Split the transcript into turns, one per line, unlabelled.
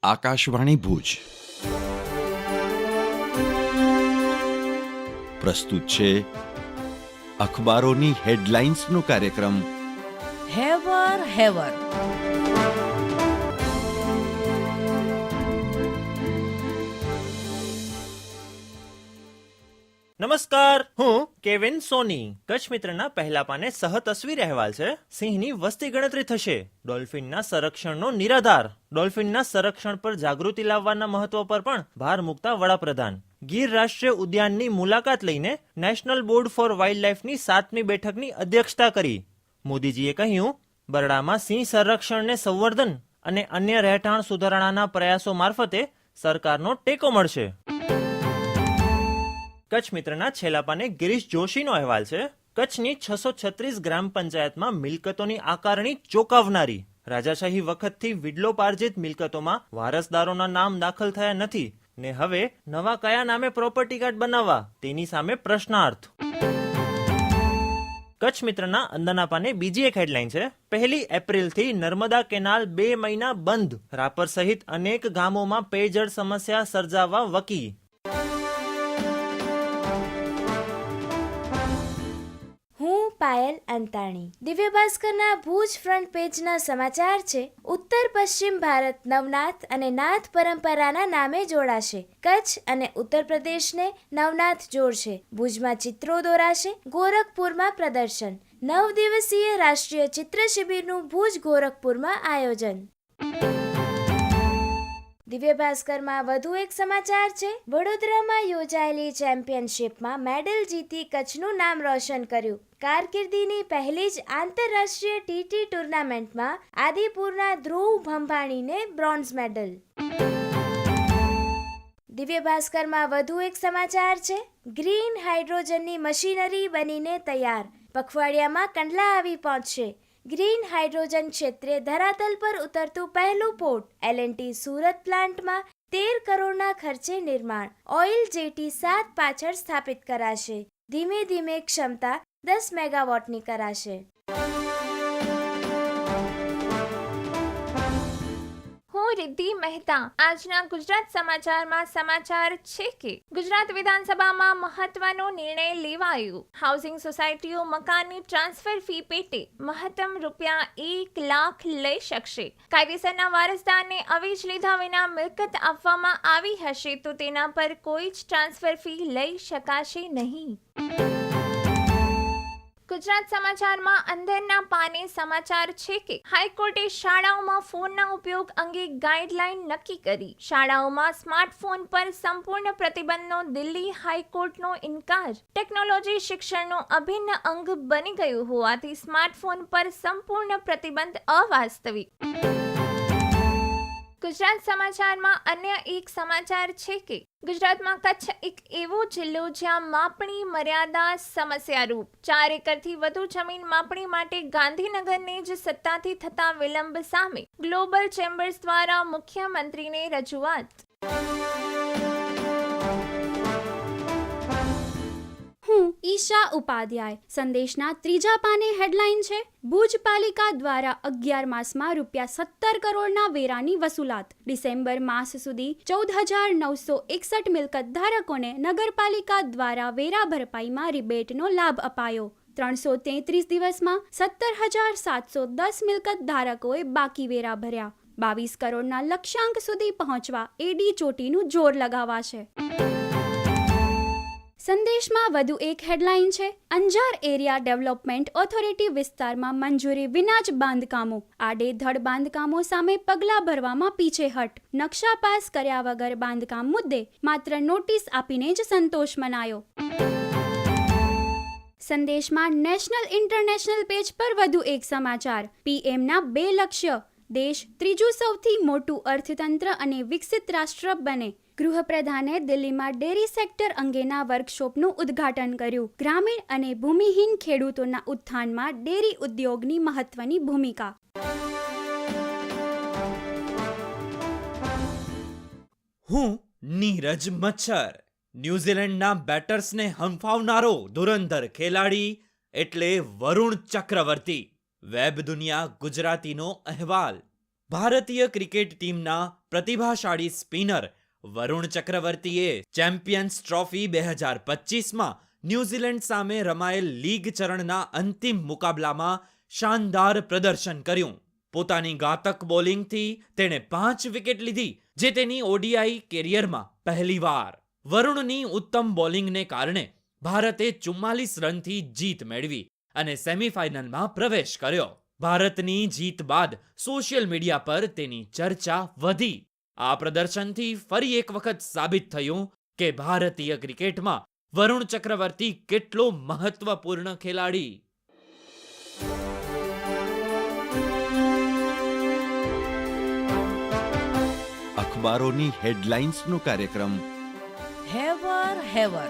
આકાશવાણી ભુજ પ્રસ્તુત છે અખબારોની હેડલાઇન્સનો કાર્યક્રમ
હેવર હેવર.
નમસ્કાર, હું કેવિન સોની. કચ્છ મિત્રના પહેલા પાને સહ તસવીર અહેવાલ છે. સિંહની વસ્તી ગણતરી થશે, ડોલ્ફિનના સંરક્ષણનો નિરાધાર. ડોલ્ફિનના સંરક્ષણ પર જાગૃતિ લાવવાના મહત્વ પર પણ ભાર મૂકતા વડાપ્રધાન. ગીર રાષ્ટ્રીય ઉદ્યાનની મુલાકાત લઈને નેશનલ બોર્ડ ફોર વાઇલ્ડ લાઇફની 7મી બેઠકની અધ્યક્ષતા કરી. મોદીજીએ કહ્યું, બરડામાં સિંહ સંરક્ષણને સંવર્ધન અને અન્ય રહેઠાણ સુધારણાના પ્રયાસો મારફતે સરકારનો ટેકો મળશે. કચ્છ મિત્રના છેલ્લા પાને ગિરીશ જોશીનો અહેવાલ છે. કચ્છની 636 ગ્રામ પંચાયતમાં મિલકતોની આકારણી ચોંકાવનારી. રાજાશાહી વખતથી વિડલોપાર્જિત મિલકતોમાં વારસદારોના નામ દાખલ થયા નથી ને હવે નવા કયા નામે પ્રોપર્ટી કાર્ડ બનાવવા તેની સામે પ્રશ્નાર્થ. કચ્છ મિત્રના અંદરના પાને બીજી એક હેડલાઇન છે. 1 એપ્રિલથી નર્મદા કેનાલ 2 મહિના બંધ. રાપર સહિત અનેક ગામોમાં પેયજળ સમસ્યા સર્જાવા વકી.
પાયલ અંતાણી. દિવ્ય ભાસ્કરના ભુજ ફ્રન્ટ પેજના સમાચાર છે. ઉત્તર પશ્ચિમ ભારત નવનાથ અને નાથ પરંપરાના નામે જોડાશે. કચ્છ અને ઉત્તર પ્રદેશને નવનાથ જોડશે. ભુજમાં ચિત્રો દોરાશે. ગોરખપુરમાં પ્રદર્શન. 9 દિવસીય રાષ્ટ્રીય ચિત્ર શિબિરનું ભુજ ગોરખપુરમાં આયોજન. દિવ્ય ભાસ્કરમાં વધુ એક સમાચાર છે. વડોદરામાં યોજાયેલી ચેમ્પિયનશિપમાં મેડલ જીતી કચ્છનું નામ રોશન કર્યું. કારકિર્દીની પહેલી જ આંતરરાષ્ટ્રીય ટી ટુર્નામેન્ટમાં આદિપુરના ધ્રુવ ભંભાણીને બ્રોન્ઝ મેડલ. દિવ્ય ભાસ્કરમાં વધુ એક સમાચાર છે. ગ્રીન હાઇડ્રોજનની મશીનરી બનીને તૈયાર. પખવાડિયામાં કંડલા આવી પહોંચશે. ગ્રીન હાઇડ્રોજન ક્ષેત્રે ધરાતલ પર ઉતરતું પહેલું પોર્ટ. L&T સુરત પ્લાન્ટમાં 13 કરોડના ખર્ચે નિર્માણ. ઓઇલ જેટી 7 પાછળ સ્થાપિત કરાશે. ધીમે ધીમે ક્ષમતા 10 મેગાવોટની કરાશે.
હું રિદ્ધિ મહેતા. આજના ગુજરાત સમાચારમાં સમાચાર છે કે ગુજરાત વિધાનસભામાં મહત્વનો નિર્ણય લેવાયો. હાઉસિંગ સોસાયટીઓ મકાનની ટ્રાન્સફર ફી પેટે મહત્તમ ₹1 લાખ લઈ શકશે. કાયદેસરના વારસદારને અવેજ લીધા વિના મિલકત આપવામાં આવી હશે તો તેના પર કોઈ જ ટ્રાન્સફર ફી લઈ શકાશે નહીં. ગુજરાત સમાચારમાં અંદરના પાને સમાચાર છે કે હાઈકોર્ટે શાળાઓમાં ફોનના ઉપયોગ અંગે ગાઈડલાઈન નક્કી કરી. શાળાઓમાં સ્માર્ટફોન પર સંપૂર્ણ પ્રતિબંધનો દિલ્હી હાઈકોર્ટનો ઇનકાર. ટેકનોલોજી શિક્ષણનું અભિન્ન અંગ બની ગયું હોવાથી સ્માર્ટફોન પર સંપૂર્ણ પ્રતિબંધ અવાસ્તવિક. ગુજરાત સમાચારમાં અન્ય એક સમાચાર છે કે ગુજરાતમાં કચ્છ એક એવો જિલ્લો જ્યાં માપણી મર્યાદા સમસ્યારૂપ. 4 એકરથી વધુ જમીન માપણી માટે ગાંધીનગરને જ સત્તાથી થતા વિલંબ સામે ગ્લોબલ ચેમ્બર્સ દ્વારા મુખ્યમંત્રીને રજૂઆત.
હું ઈશા ઉપાધ્યાય. સંદેશના ત્રીજા પાને હેડલાઇન છે. ભુજ પાલિકા દ્વારા 11 માસમાં ₹17 કરોડના વેરાની વસૂલાત. ડિસેમ્બર માસ સુધી 14,961 મિલકત ધારકોને નગરપાલિકા દ્વારા વેરા ભરપાઈમાં રિબેટનો લાભ અપાયો. 333 દિવસમાં 17,710 મિલકત ધારકોએ બાકી વેરા ભર્યા. 22 કરોડના લક્ષ્યાંક સુધી પહોંચવા એડી ચોટીનું જોર લગાવાશે. સંદેશમાં વધુ એક હેડલાઇન છે. અંજાર એરિયા ડેવલપમેન્ટ ઓથોરિટી વિસ્તારમાં મંજૂરી વિના જ બાંધકામો. આડેધડ બાંધકામો સામે પગલાં ભરવામાં પીછેહટ. નકશા પાસ કર્યા વગર બાંધકામ મુદ્દે માત્ર નોટિસ આપીને જ સંતોષ મનાયો. સંદેશમાં નેશનલ ઇન્ટરનેશનલ પેજ પર વધુ એક સમાચાર. પીએમના 2 લક્ષ્ય. દેશ ત્રીજું સૌથી મોટું અર્થતંત્ર અને વિકસિત રાષ્ટ્ર બને. ગૃહપ્રધાને દિલ્હીમાં ડેરી સેક્ટર અંગેના વર્કશોપનું ઉદ્ઘાટન કર્યું. ગ્રામીણ અને ભૂમિહીન ખેડૂતોના ઉત્થાનમાં ડેરી ઉદ્યોગની મહત્વની ભૂમિકા.
હું નીરજ મચ્છર. ન્યૂઝીલેન્ડના બેટર્સને હંફાવનારો ધુરંધર ખેલાડી એટલે વરુણ ચક્રવર્તી. વેબ દુનિયા ગુજરાતીનો અહેવાલ. ભારતીય ક્રિકેટ ટીમના પ્રતિભાશાળી સ્પિનર વરુણ ચક્રવર્તીએ ચેમ્પિયન્સ ટ્રોફી 2025માં ન્યૂઝીલેન્ડ સામે રમાયેલ લીગ ચરણના અંતિમ મુકાબલામાં શાનદાર પ્રદર્શન કર્યું. પોતાની ઘાતક બોલિંગથી તેણે 5 વિકેટ લીધી, જે તેની ઓડીઆઈ કેરિયરમાં પહેલીવાર. વરુણની ઉત્તમ બોલિંગને કારણે ભારતે 44 રનથી જીત મેળવી અને સેમીફાઇનલમાં પ્રવેશ કર્યો. ભારતની જીત બાદ સોશિયલ મીડિયા પર તેની ચર્ચા વધી. આ પ્રદર્શનથી ફરી એક વખત સાબિત થયું કે ભારતીય ક્રિકેટમાં વરુણ ચક્રવર્તી કેટલો મહત્વપૂર્ણ ખેલાડી.
અખબારોની હેડલાઇન્સનો કાર્યક્રમ
હેવર હેવર